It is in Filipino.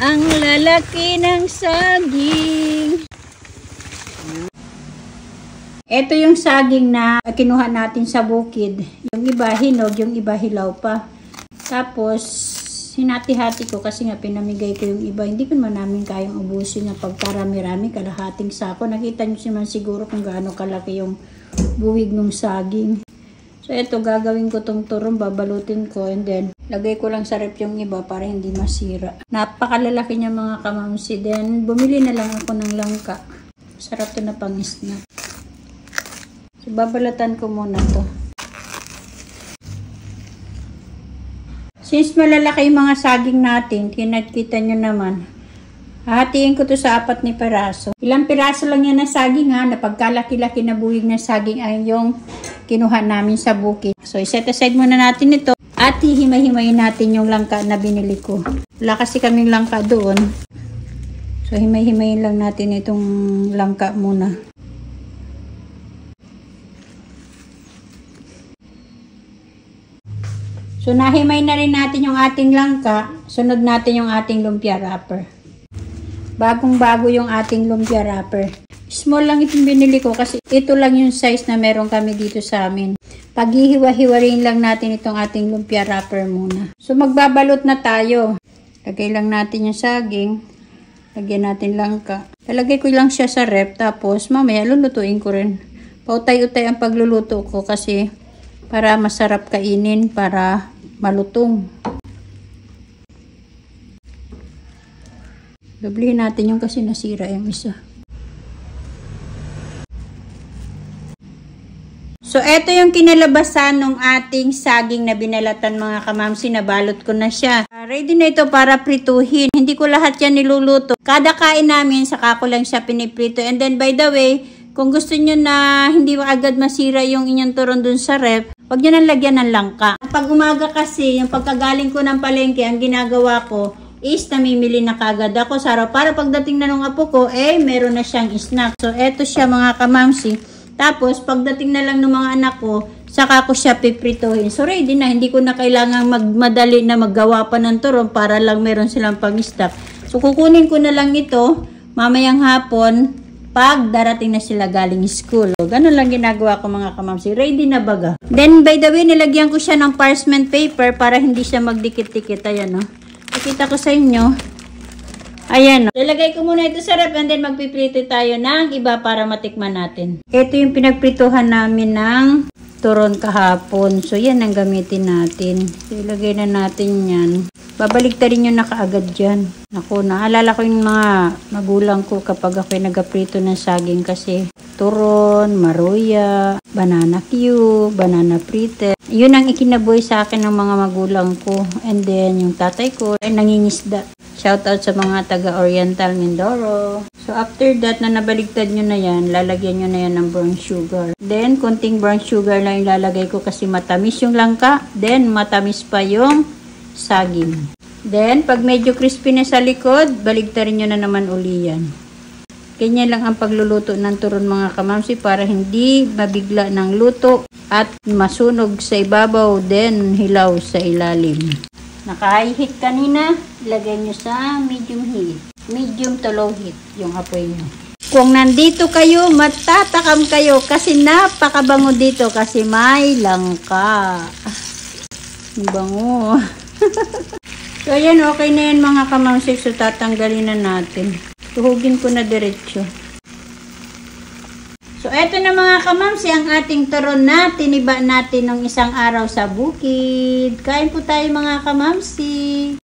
Ang lalaki ng saging. Ito yung saging na kinuha natin sa bukid. Yung iba hinog, yung iba hilaw pa. Tapos, hinati-hati ko kasi nga pinamigay ko yung iba. Hindi ko naman namin kayang ubusin na pagkarami-rami, kalahating sako. Nakita nyo naman siguro kung gaano kalaki yung buwig ng saging. So, ito gagawin ko tong turong, babalutin ko, and then lagay ko lang sa rep yung iba para hindi masira. Napakalalaki niya mga kamamsi. Then, bumili na lang ako ng langka. Sarap to na pang-snack. So, babalatan ko muna to. Since malalaki yung mga saging natin, kinakita nyo naman, hahatiin ko to sa 4 na piraso. Ilang piraso lang yan na saging ha, na pagkalaki-laki na buwig na saging ay yung kinuha namin sa bukid. So, iset aside muna natin ito at hihimay-himayin natin yung langka na binili ko. Wala kasi kaming langka doon. So, himay-himayin lang natin itong langka muna. So, nahimay na rin natin yung ating langka. Sunod natin yung ating lumpia wrapper. Bagong-bago yung ating lumpia wrapper. Small lang itong binili ko kasi ito lang yung size na meron kami dito sa amin. Paghihiwa-hiwarin lang natin itong ating lumpia wrapper muna. So, magbabalot na tayo. Lagay lang natin yung saging. Lagyan natin langka. Lalagay ko lang siya sa rep. Tapos, mamaya lulutuin ko rin. Pautay-utay ang pagluluto ko kasi para masarap kainin, para malutong. Doblihin natin yung kasi nasira yung isa. So, eto yung kinalabasan ng ating saging na binalatan mga kamamsi. Nabalot ko na siya. Ready na ito para prituhin. Hindi ko lahat yan niluluto. Kada kain namin, saka ko lang siya piniprito. And then, by the way, kung gusto nyo na hindi agad masira yung inyong turon dun sa rep, huwag nyo nang lagyan ng langka. Pag umaga kasi, yung pagkagaling ko ng palengke, ang ginagawa ko is namimili na kagad ako sa araw. Para pagdating na ng apo ko, meron na siyang snack. So, eto siya mga kamamsi. Tapos, pagdating na lang ng mga anak ko, saka ko siya piprituhin. So, ready na. Hindi ko na kailangang magmadali na maggawa pa ng turon para lang meron silang pang-stock. So, kukunin ko na lang ito mamayang hapon pag darating na sila galing school. So, ganun lang ginagawa ko mga kamamsi. Ready na baga. Then, by the way, nilagyan ko siya ng parchment paper para hindi siya magdikit-dikit. Ayan, no? Nakita ko sa inyo. Ayan, ilagay ko muna ito sa rep and then magpiprito tayo ng iba para matikman natin. Ito yung pinagprituhan namin ng turon kahapon. So, yan ang gamitin natin. So, ilagay na natin yan. Babalik ta rin yung nakaagad dyan. Naku, naalala ko yung mga magulang ko kapag ako'y nagaprito ng saging kasi turon, maruya, banana cube, banana fritter. Yun ang ikinabuhi sa akin ng mga magulang ko. And then, yung tatay ko ay nangingisda. Shout out sa mga taga-Oriental Mindoro. So, after that, na nabaligtad nyo na yan, lalagyan nyo na yan ng brown sugar. Then, konting brown sugar lang ilalagay ko kasi matamis yung langka. Then, matamis pa yung saging. Then, pag medyo crispy na sa likod, baligtarin nyo na naman uli yan. Ganyan lang ang pagluluto ng turon mga kamamsi para hindi mabigla ng luto at masunog sa ibabaw, then hilaw sa ilalim. Naka-high heat kanina, ilagay nyo sa medium heat. Medium to low heat yung apoy nyo. Kung nandito kayo, matatakam kayo kasi napakabango dito kasi may langka. Bango. So, ayan, okay na yan mga kamamsi. So, tatanggalin na natin. Tuhugin ko na diretso. So, eto na mga kamamsi, ang ating turon na tiniba natin ng isang araw sa bukid. Kain po tayo mga kamamsi.